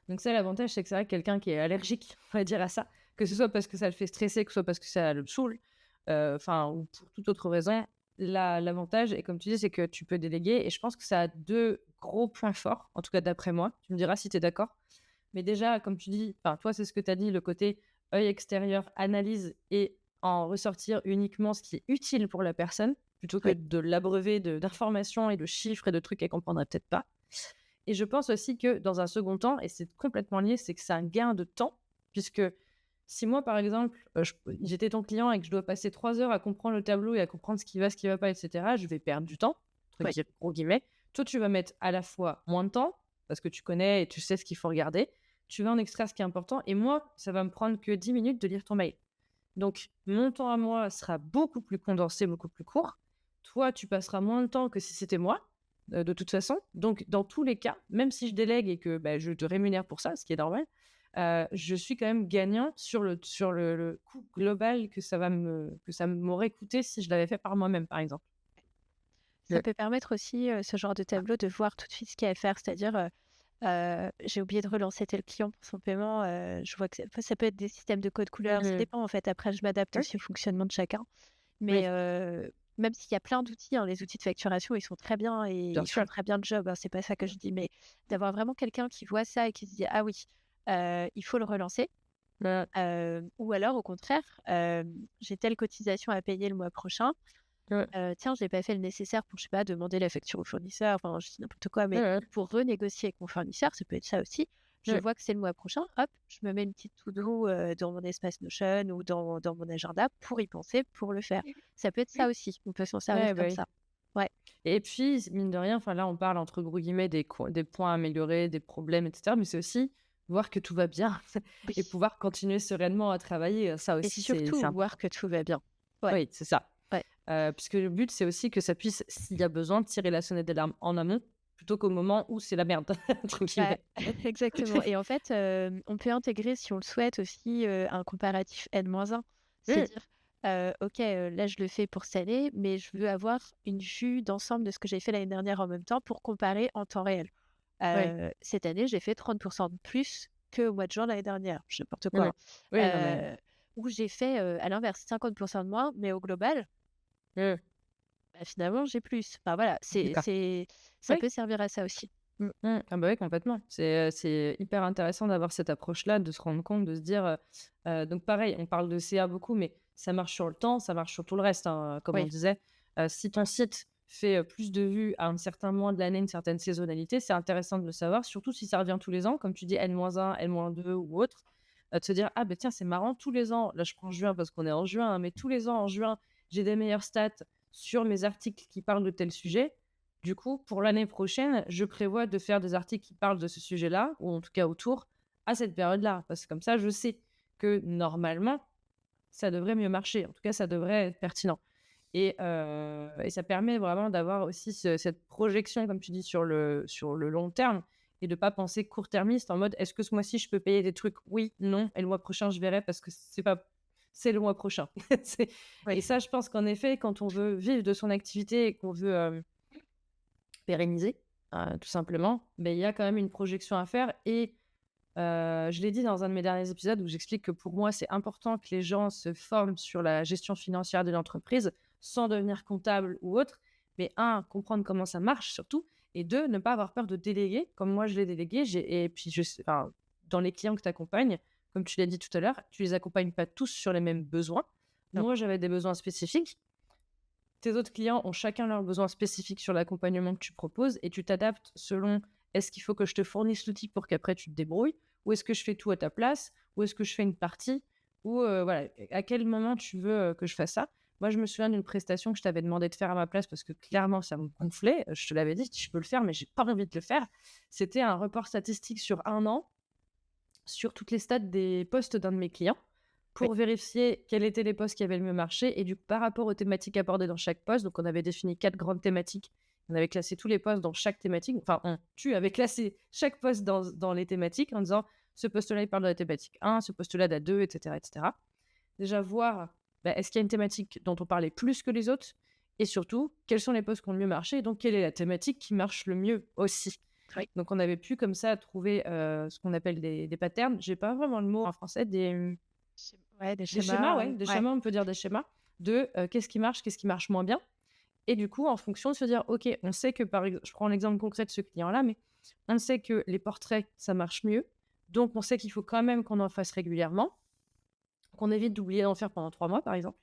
Donc ça, l'avantage, c'est que c'est vrai que quelqu'un qui est allergique, on va dire, à ça, que ce soit parce que ça le fait stresser, que ce soit parce que ça le saoule, enfin ou pour toute autre raison, l'avantage et comme tu dis, c'est que tu peux déléguer et je pense que ça a 2 gros points forts, en tout cas d'après moi. Tu me diras si tu es d'accord? Mais déjà, comme tu dis, enfin, toi, c'est ce que tu as dit, le côté œil extérieur, analyse et en ressortir uniquement ce qui est utile pour la personne, plutôt que oui, de l'abreuver d'informations et de chiffres et de trucs qu'elle comprendrait peut-être pas. Et je pense aussi que dans un second temps, et c'est complètement lié, c'est que c'est un gain de temps, puisque si moi, par exemple, j'étais ton client et que je dois passer 3 heures à comprendre le tableau et à comprendre ce qui va pas, etc., je vais perdre du temps, Oui. gros guillemets. Toi, tu vas mettre à la fois moins de temps, parce que tu connais et tu sais ce qu'il faut regarder. Tu vas en extraire ce qui est important. Et moi, ça va me prendre que 10 minutes de lire ton mail. Donc, mon temps à moi sera beaucoup plus condensé, beaucoup plus court. Toi, tu passeras moins de temps que si c'était moi, de toute façon. Donc, dans tous les cas, même si je délègue et que je te rémunère pour ça, ce qui est normal, je suis quand même gagnant sur le coût global que ça m'aurait coûté si je l'avais fait par moi-même, par exemple. Ça Ouais. peut permettre aussi, ce genre de tableau de voir tout de suite ce qu'il y a à faire. C'est-à-dire, j'ai oublié de relancer tel client pour son paiement, je vois que ça peut être des systèmes de code couleur, ça Mmh. dépend en fait. Après je m'adapte Oui, aussi au fonctionnement de chacun. Mais, oui, même s'il y a plein d'outils, hein, les outils de facturation, ils sont très bien et bien ils font sûr. très bien le job, hein, c'est pas ça que je dis. Mais d'avoir vraiment quelqu'un qui voit ça et qui se dit: «Ah oui, il faut le relancer». Ou alors au contraire, j'ai telle cotisation à payer le mois prochain, Ouais, tiens, j'ai pas fait le nécessaire pour, je sais pas, demander la facture au fournisseur, enfin, je dis n'importe quoi, ouais, mais ouais, pour renégocier avec mon fournisseur, ça peut être ça aussi. Je ouais. vois que c'est le mois prochain, hop, je me mets une petite to-do, dans mon espace Notion ou dans mon agenda pour y penser, pour le faire. Ça peut être ça aussi, on peut s'en servir Ouais, comme oui. ça. Ouais, Et puis, mine de rien, enfin là, on parle entre gros guillemets des points à améliorer, des problèmes, etc. Mais c'est aussi voir que tout va bien et oui, pouvoir continuer sereinement à travailler. Ça et aussi, c'est surtout voir important. que tout va bien. Ouais, Oui, c'est ça. ouais. Puisque le but, c'est aussi que ça puisse, s'il y a besoin, tirer la sonnette d'alarme en amont, plutôt qu'au moment où c'est la merde, entre Bah, guillemets. exactement, et en fait, on peut intégrer, si on le souhaite aussi, un comparatif N-1. Mmh, C'est-à-dire, OK, là, je le fais pour cette année, mais je veux avoir une vue d'ensemble de ce que j'ai fait l'année dernière en même temps pour comparer en temps réel. oui, Cette année, j'ai fait 30 de plus qu'au mois de juin l'année dernière, je n'importe oui, quoi, oui, non mais hein. Ou j'ai fait, à l'inverse, 50 de moins, mais au global, mmh, bah, finalement, j'ai plus. Enfin voilà, d'accord. ça Oui. peut servir à ça aussi. Mmh, Ah bah, oui, complètement. C'est hyper intéressant d'avoir cette approche-là, de se rendre compte, de se dire, donc pareil, on parle de CA beaucoup, mais ça marche sur le temps, ça marche sur tout le reste, hein, comme on oui, disait. Si ton site fait, plus de vues à un certain mois de l'année, une certaine saisonnalité, c'est intéressant de le savoir, surtout si ça revient tous les ans, comme tu dis N-1, N-2 ou autre, de se dire: «Ah ben tiens, c'est marrant, tous les ans», là je prends juin parce qu'on est en juin, hein, mais tous les ans en juin, j'ai des meilleures stats sur mes articles qui parlent de tel sujet. Du coup, pour l'année prochaine, je prévois de faire des articles qui parlent de ce sujet-là, ou en tout cas autour, à cette période-là. Parce que comme ça, je sais que normalement, ça devrait mieux marcher. En tout cas, ça devrait être pertinent. Et ça permet vraiment d'avoir aussi cette projection, comme tu dis, sur le long terme et de ne pas penser court-termiste en mode est-ce que ce mois-ci, je peux payer des trucs? Oui, non. Et le mois prochain, je verrai parce que c'est pas. C'est le mois prochain. C'est- oui. Et ça, je pense qu'en effet, quand on veut vivre de son activité et qu'on veut pérenniser, tout simplement, mais il y a quand même une projection à faire et je l'ai dit dans un de mes derniers épisodes où j'explique que pour moi, c'est important que les gens se forment sur la gestion financière de l'entreprise sans devenir comptable ou autre, mais un, comprendre comment ça marche surtout et deux, ne pas avoir peur de déléguer comme moi je l'ai délégué. Et puis enfin, dans les clients que tu accompagnes, comme tu l'as dit tout à l'heure, tu les accompagnes pas tous sur les mêmes besoins. Non. Moi, j'avais des besoins spécifiques. Tes autres clients ont chacun leurs besoins spécifiques sur l'accompagnement que tu proposes et tu t'adaptes selon est-ce qu'il faut que je te fournisse l'outil pour qu'après tu te débrouilles ou est-ce que je fais tout à ta place ou est-ce que je fais une partie ou voilà, à quel moment tu veux que je fasse ça. Moi, je me souviens d'une prestation que je t'avais demandé de faire à ma place parce que clairement, ça me gonflait. Je te l'avais dit, je peux le faire, mais j'ai pas envie de le faire. C'était un report statistique sur un an sur toutes les stats des postes d'un de mes clients Oui, pour vérifier quels étaient les postes qui avaient le mieux marché et du coup, par rapport aux thématiques abordées dans chaque poste, donc on avait défini 4 grandes thématiques. On avait classé tous les postes dans chaque thématique. Enfin, tu avais classé chaque poste dans les thématiques en disant ce poste-là, il parle de la thématique 1, ce poste-là de la 2, etc., etc. Déjà, voir est-ce qu'il y a une thématique dont on parlait plus que les autres et surtout, quels sont les postes qui ont le mieux marché et donc quelle est la thématique qui marche le mieux aussi. oui. Donc, on avait pu comme ça trouver ce qu'on appelle des patterns. J'ai pas vraiment le mot en français, Ouais, des des schémas, schémas, ouais, des ouais. schémas, on peut dire des schémas de qu'est-ce qui marche moins bien. Et du coup, en fonction de se dire, OK, on sait que par exemple, je prends l'exemple concret de ce client-là, mais on sait que les portraits, ça marche mieux. Donc, on sait qu'il faut quand même qu'on en fasse régulièrement, qu'on évite d'oublier d'en faire pendant 3 mois, par exemple.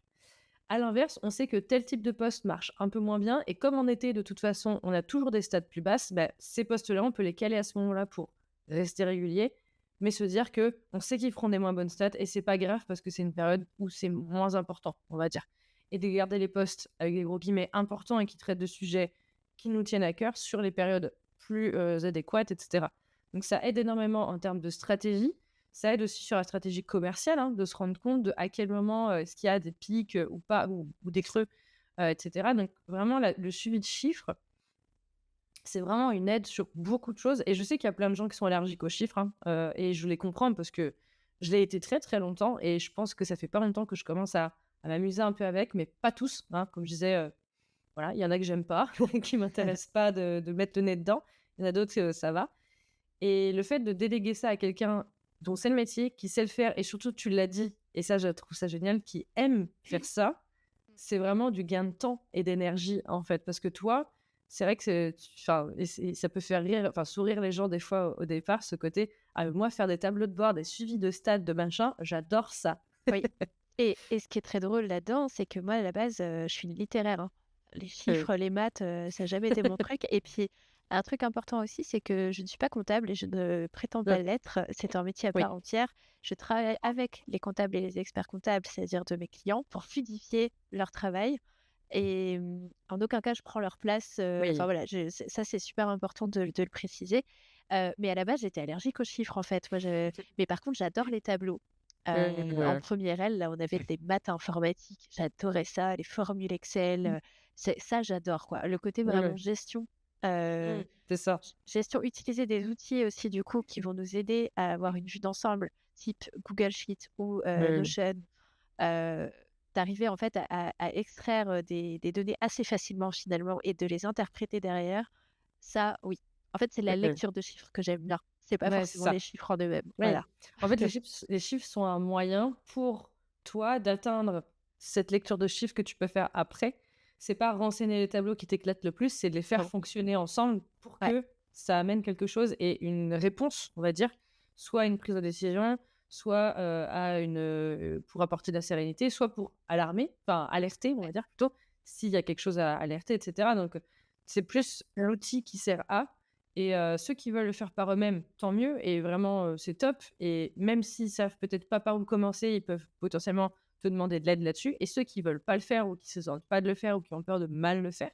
À l'inverse, on sait que tel type de poste marche un peu moins bien. Et comme en été, de toute façon, on a toujours des stats plus basses, ces postes-là, on peut les caler à ce moment-là pour rester régulier, mais se dire que on sait qu'ils feront des moins bonnes stats et c'est pas grave parce que c'est une période où c'est moins important, on va dire. Et de garder les postes avec des gros guillemets importants et qui traitent de sujets qui nous tiennent à cœur sur les périodes plus adéquates, etc. Donc ça aide énormément en termes de stratégie. Ça aide aussi sur la stratégie commerciale, hein, de se rendre compte de à quel moment est-ce qu'il y a des pics ou pas, ou des creux, etc. Donc vraiment, le suivi de chiffres, c'est vraiment une aide sur beaucoup de choses. Et je sais qu'il y a plein de gens qui sont allergiques aux chiffres, hein, et je les comprends parce que je l'ai été très très longtemps. Et je pense que ça fait pas longtemps que je commence à m'amuser un peu avec, mais pas tous, hein. Comme je disais, voilà, il y en a que j'aime pas, qui m'intéressent pas de mettre le nez dedans. Il y en a d'autres, ça va. Et le fait de déléguer ça à quelqu'un dont c'est le métier, qui sait le faire, et surtout, tu l'as dit, et ça, je trouve ça génial, qui aime faire ça, c'est vraiment du gain de temps et d'énergie, en fait. Parce que toi, c'est vrai que enfin, et ça peut faire rire, enfin, sourire les gens des fois au départ, ce côté, ah, moi, faire des tableaux de bord, des suivis de stade, de machin, j'adore ça. Oui. Et ce qui est très drôle là-dedans, c'est que moi, à la base, je suis littéraire, hein. Les chiffres, les maths, ça n'a jamais été mon truc. Et puis, un truc important aussi, c'est que je ne suis pas comptable et je ne prétends pas Ouais. l'être. C'est un métier à Oui. part entière. Je travaille avec les comptables et les experts comptables, c'est-à-dire de mes clients, pour fluidifier leur travail. Et en aucun cas, je prends leur place. Enfin Oui. voilà, ça, c'est super important de le préciser. Mais à la base, j'étais allergique aux chiffres, en fait. Mais par contre, j'adore les tableaux. En Ouais. première L, là, on avait des maths informatiques. J'adorais ça, les formules Excel. Ça, j'adore, quoi. Le côté Ouais, ouais. vraiment gestion. euh, C'est ça. Gestion, utiliser des outils aussi, du coup, qui vont nous aider à avoir une vue d'ensemble, type Google Sheet ou Ouais. Notion. euh, D'arriver en fait à extraire des données assez facilement finalement et de les interpréter derrière, ça oui. En fait, c'est la Ouais. lecture de chiffres que j'aime bien. C'est pas Ouais, c'est forcément les ça. chiffres en eux-mêmes. Oui. Voilà. En fait, les chiffres sont un moyen pour toi d'atteindre cette lecture de chiffres que tu peux faire après. C'est pas renseigner les tableaux qui t'éclatent le plus, c'est de les faire Non. fonctionner ensemble pour Ouais. que ça amène quelque chose et une réponse, on va dire, soit à une prise de décision, soit à pour apporter de la sérénité, soit pour alarmer, enfin alerter, on va dire plutôt, s'il y a quelque chose à alerter, etc. Donc, c'est plus l'outil qui sert à. Et ceux qui veulent le faire par eux-mêmes, tant mieux et vraiment, c'est top. Et même s'ils savent peut-être pas par où commencer, ils peuvent potentiellement te demander de l'aide là-dessus. Et ceux qui veulent pas le faire ou qui se sentent pas de le faire ou qui ont peur de mal le faire,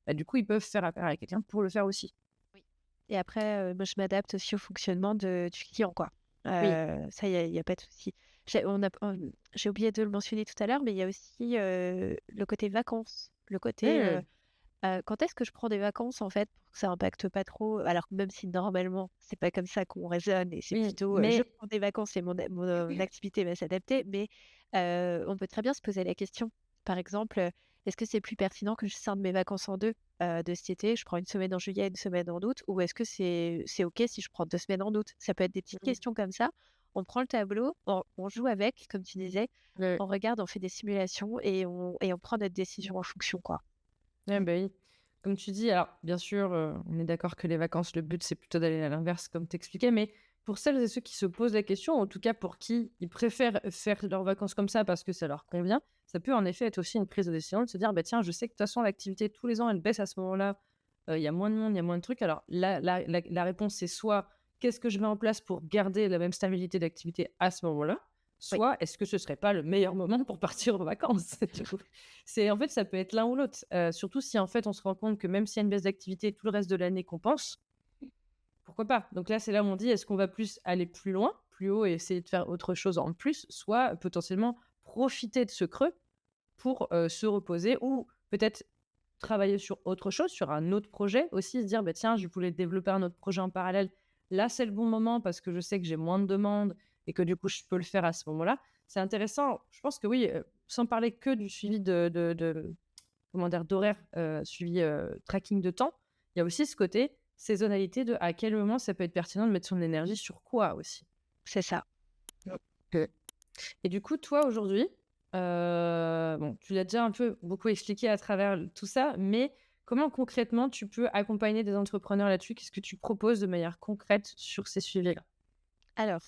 bah, du coup, ils peuvent faire appel à quelqu'un pour le faire aussi. Oui. Et après, moi je m'adapte aussi au fonctionnement du client, quoi. Oui. Ça, il y a pas de souci. J'ai oublié de le mentionner tout à l'heure, mais il y a aussi, le côté vacances. Le côté, Mmh. quand est-ce que je prends des vacances, en fait, pour que ça impacte pas trop? Alors que même si normalement, c'est pas comme ça qu'on raisonne et c'est Oui, plutôt, je mais prends des vacances et mon activité va s'adapter, mais on peut très bien se poser la question. Par exemple, est-ce que c'est plus pertinent que je scinde mes vacances en 2, de cet été? Je prends une semaine en juillet, une semaine en août, ou est-ce que c'est OK si je prends 2 semaines en août? Ça peut être des petites mmh, questions comme ça. On prend le tableau, on joue avec, comme tu disais, ouais, on regarde, on fait des simulations et on prend notre décision en fonction, quoi. ouais, bah, oui. Comme tu dis, alors bien sûr, on est d'accord que les vacances, le but, c'est plutôt d'aller à l'inverse comme tu expliquais, mais pour celles et ceux qui se posent la question, en tout cas pour qui ils préfèrent faire leurs vacances comme ça parce que ça leur convient, ça peut en effet être aussi une prise de décision de se dire: «Bah, tiens, je sais que de toute façon l'activité tous les ans, elle baisse à ce moment-là, il y a moins de monde, il y a moins de trucs». Alors la réponse, c'est soit: «Qu'est-ce que je mets en place pour garder la même stabilité d'activité à ce moment-là?» Oui. soit: «Est-ce que ce serait pas le meilleur moment pour partir en vacances?» Du coup, c'est en fait, ça peut être l'un ou l'autre, surtout si, en fait, on se rend compte que même s'il y a une baisse d'activité, tout le reste de l'année compense, pourquoi pas? Donc là, c'est là où on dit: «Est-ce qu'on va plus aller plus loin, plus haut et essayer de faire autre chose en plus?» soit potentiellement profiter de ce creux pour, se reposer ou peut-être travailler sur autre chose, sur un autre projet aussi, se dire: «Bah, tiens, je voulais développer un autre projet en parallèle. Là, c'est le bon moment parce que je sais que j'ai moins de demandes et que du coup, je peux le faire à ce moment-là». C'est intéressant. Je pense que oui, sans parler que du suivi de comment dire? D'horaire, suivi, tracking de temps, il y a aussi ce côté saisonnalité de à quel moment ça peut être pertinent de mettre son énergie sur quoi aussi. C'est ça. OK. Et du coup, toi, aujourd'hui, bon, tu l'as déjà un peu beaucoup expliqué à travers tout ça, mais comment concrètement tu peux accompagner des entrepreneurs là-dessus? Qu'est-ce que tu proposes de manière concrète sur ces suivis-là? Alors,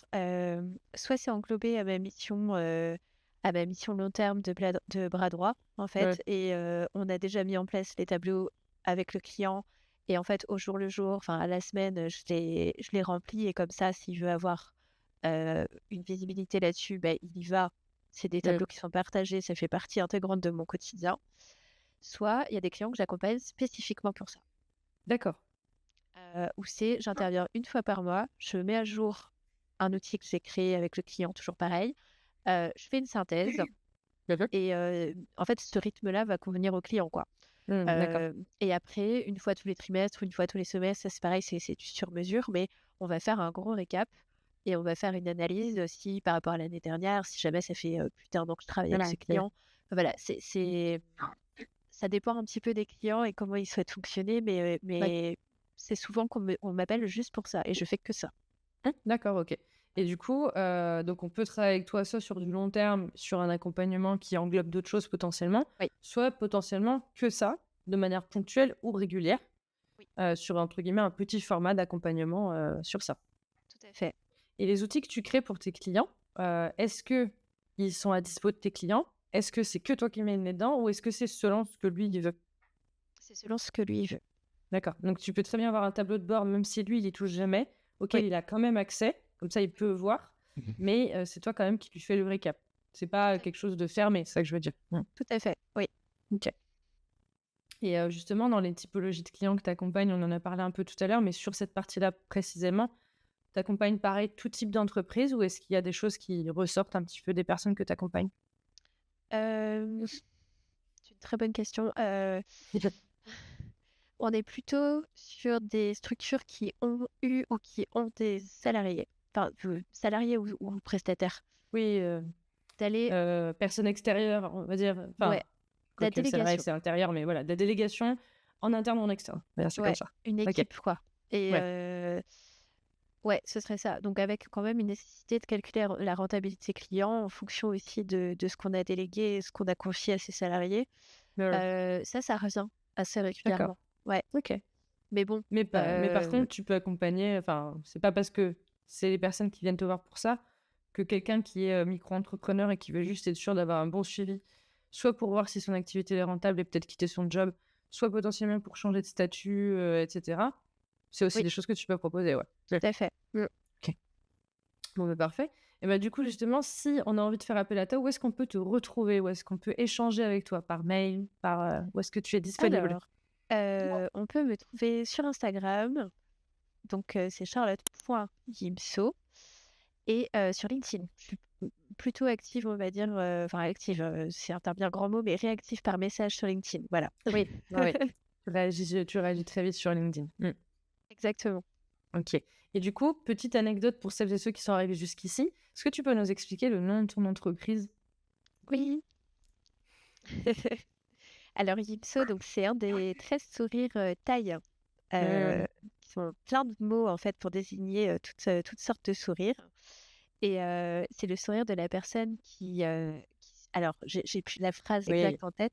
soit c'est englobé à ma mission long terme de bras droit, en Ouais, fait, et on a déjà mis en place les tableaux avec le client et en fait, au jour le jour, enfin à la semaine, je les remplis et comme ça, s'il veut avoir, une visibilité là-dessus, ben il y va. C'est des ouais, tableaux qui sont partagés, ça fait partie intégrante de mon quotidien. Soit il y a des clients que j'accompagne spécifiquement pour ça. D'accord. où j'interviens une fois par mois, je mets à jour un outil que j'ai créé avec le client, toujours pareil. Je fais une synthèse D'accord. et en fait, ce rythme-là va convenir au client, quoi. D'accord. Et après, une fois tous les trimestres, une fois tous les semestres, ça c'est pareil, c'est du sur mesure, mais on va faire un gros récap et on va faire une analyse si par rapport à l'année dernière, si jamais ça fait plus d'1 an que je travaille avec Voilà, ce OK. client. Voilà, ça dépend un petit peu des clients et comment ils souhaitent fonctionner, mais c'est souvent on m'appelle juste pour ça et je fais que ça. D'accord, OK. Et du coup, donc on peut travailler avec toi soit sur du long terme, sur un accompagnement qui englobe d'autres choses potentiellement, Oui, soit potentiellement que ça, de manière ponctuelle ou régulière, oui, sur entre guillemets «un petit format d'accompagnement», sur ça. tout à fait. Et les outils que tu crées pour tes clients, est-ce qu'ils sont à dispo de tes clients? Est-ce que c'est que toi qui mets le nez dedans ou est-ce que c'est selon ce que lui, il veut? C'est selon ce que lui il veut. D'accord, donc tu peux très bien avoir un tableau de bord, même si lui, il y touche jamais, Oui, auquel il a quand même accès, comme ça il peut voir, mais c'est toi quand même qui lui fais le récap. C'est tout pas, à quelque chose de fermé, c'est ça que je veux dire. tout à fait, oui. OK. Et justement dans les typologies de clients que tu accompagnes, on en a parlé un peu tout à l'heure, mais sur cette partie-là précisément, tu accompagnes pareil tout type d'entreprise ou est-ce qu'il y a des choses qui ressortent un petit peu des personnes que tu accompagnes? C'est une très bonne question. On est plutôt sur des structures qui ont eu ou qui ont des salariés, enfin, salariés ou prestataires. Oui, D'aller personne extérieure, on va dire, Ouais, enfin, la quoique le salarié délégation. c'est intérieur, mais voilà, de la délégation en interne ou en externe. On va dire ça comme Ouais, ça. une OK. équipe, quoi. Et Ouais. ouais, ce serait ça. Donc avec quand même une nécessité de calculer la rentabilité client en fonction aussi de ce qu'on a délégué et ce qu'on a confié à ses salariés. Ouais, ouais. Ça revient assez D'accord. régulièrement. Ouais, OK. mais bon, Mais par ouais. contre, tu peux accompagner enfin, c'est pas parce que c'est les personnes qui viennent te voir pour ça, que quelqu'un qui est, micro-entrepreneur et qui veut juste être sûr d'avoir un bon suivi, soit pour voir si son activité est rentable et peut-être quitter son job, soit potentiellement pour changer de statut, et cetera. C'est aussi Oui, des choses que tu peux proposer, ouais. tout à fait. OK. Bon, bah, parfait. Et bah, du coup, justement, si on a envie de faire appel à toi, où est-ce qu'on peut te retrouver? Où est-ce qu'on peut échanger avec toi? Par mail? Où est-ce que tu es disponible? Alors, on peut me trouver sur Instagram, donc c'est charlotte.yimso et sur LinkedIn. Je suis plutôt active, on va dire, enfin active, c'est un bien grand mot, mais réactive par message sur LinkedIn, voilà. Oui, ouais, ouais. Tu réagis très vite sur LinkedIn. Exactement. OK. Et du coup, petite anecdote pour celles et ceux qui sont arrivés jusqu'ici, est-ce que tu peux nous expliquer le nom de ton entreprise? Oui. Alors Yimso, donc c'est un des 13 sourires, thaïs, Mmh. qui sont plein de mots, en fait, pour désigner, toutes sortes de sourires et c'est le sourire de la personne alors j'ai plus la phrase Oui. exacte en tête,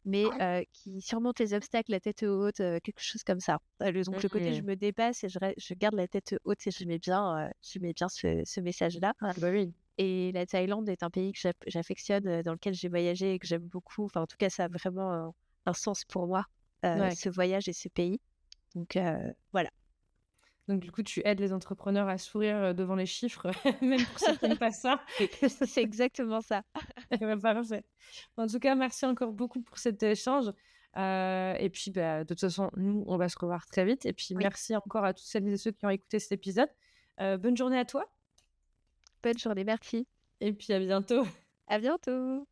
mais qui surmonte les obstacles la tête haute, quelque chose comme ça. Donc le côté je Mmh. me dépasse et je garde la tête haute et j'aimais bien ce message-là Ah bah, oui. et la Thaïlande est un pays que j'affectionne, dans lequel j'ai voyagé et que j'aime beaucoup. Enfin, en tout cas, ça a vraiment un sens pour moi, Ouais. ce voyage et ce pays. Donc voilà. Donc du coup, tu aides les entrepreneurs à sourire, devant les chiffres, même pour ceux qui aiment pas ça. C'est exactement ça. Eh bah, parfait. En tout cas, merci encore beaucoup pour cet échange, et puis, bah, de toute façon, nous, on va se revoir très vite et puis Oui, merci encore à toutes celles et ceux qui ont écouté cet épisode. Bonne journée à toi bonne journée, merci. et puis à bientôt. À bientôt.